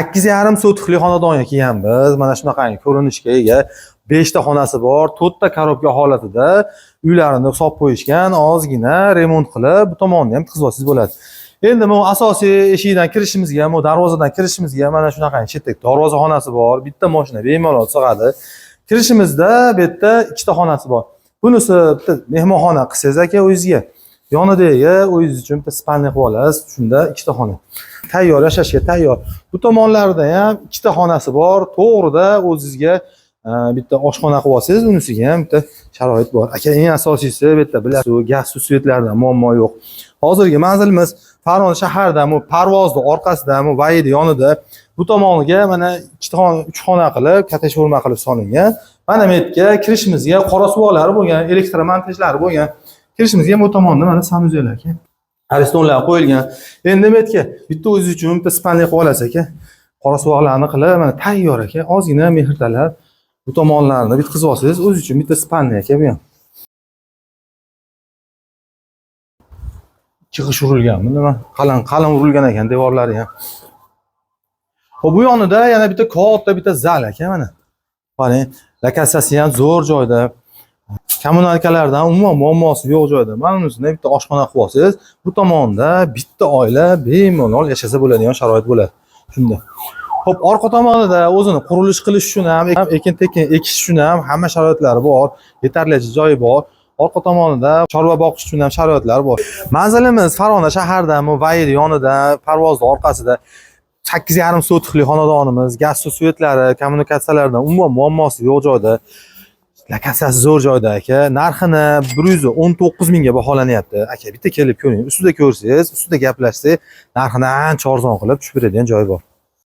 8,5 sotixli xonadonga kelganmiz. Mana shunaqangi ko'rinishga ega 5 ta xonasi bor, 4 ta korobka holatida uylarini solib qo'yishgan, ozgina remont qilib, bu tomonni ham tiqib olsangiz bo'ladi. Endi bu asosiy eshikdan kirishimizga, bu darvozadan kirishimizga mana shunaqangi chetda darvozaxonasi bor, bitta mashina bemalol sig'adi. Kirishimizda bu yerda 2 ta xonasi bor. Bunisi bitta mehmonxona qilsangiz aka o'zingizga. Yonidagi o'zingiz uchun bitta spalniya qilib olasiz. Shunda 2 ta xona. Tayyor, yashashga tayyor. Bu tomonlarida ham 2 ta xonasi bor. To'g'rida o'zingizga bitta oshxona qilib olsangiz, unisiga ham bitta sharoit bor. Aka, eng asosiysi bu yerda bilasiz, gaz suv svetlardan muammo yo'q. Hozirgi manzilimiz Farg'ona shaharida, Parvozning orqasida, Vayida yonida. Bu tomoniga mana 2 xona, 3 xona qilib, katashforma qilib solingan. Mana bu yerga kirishimizga qorasuvoqlari bo'lgan, elektromontajlari bo'lgan. Kirishimizga bu tomonda mana sanuzellar aka. Aristonlar qo'yilgan. Endi bu yerga bitta o'zingiz uchun bitta spalniya qilib olasiz aka. Qorasuvoqlarni qilib, mana tayyor aka. Ozgina mehr talab. Bu tomonlarni bitkazib olsangiz, o'zingiz uchun bitta spalniya aka bu ham. Chiqish urilganmi, nima? Qalin urilgan ekan devorlari ham. Xo'p, bu yonida yana bitta katta bitta zal aka mana. Qarang, lokatsiyasi ham zo'r joyda. Kommunalkalardan umuman muammosi yo'q joyda. Mana unisini bitta oshxona qilib olsangiz, bu tomonda bitta oila bemalol yashasa bo'ladigan sharoit bo'ladi. Shunda. Xo'p, orqa tomonida o'zini qurilish qilish uchun ham, ekin-tekin ekish uchun ham hamma sharoitlari bor, yetarlicha joyi bor. Orqa tomonida chorva boqish uchun ham sharoitlar bor. Manzilimiz Farg'ona shaharida, Vayida yonida, Parvozning orqasida 8,5 sotixli xonadonimiz, gaz suv svetlari, kommunikatsiyalardan umuman muammosi yo'q joyda. Lokatsiyasi zo'r joyda aka. Narxini 119 mingga baholanyapti. Aka, bitta kelib ko'ring. Ustida ko'rsangiz, ustida gaplashsangiz, narxini ancha arzon qilib tushib beradigan joyi bor.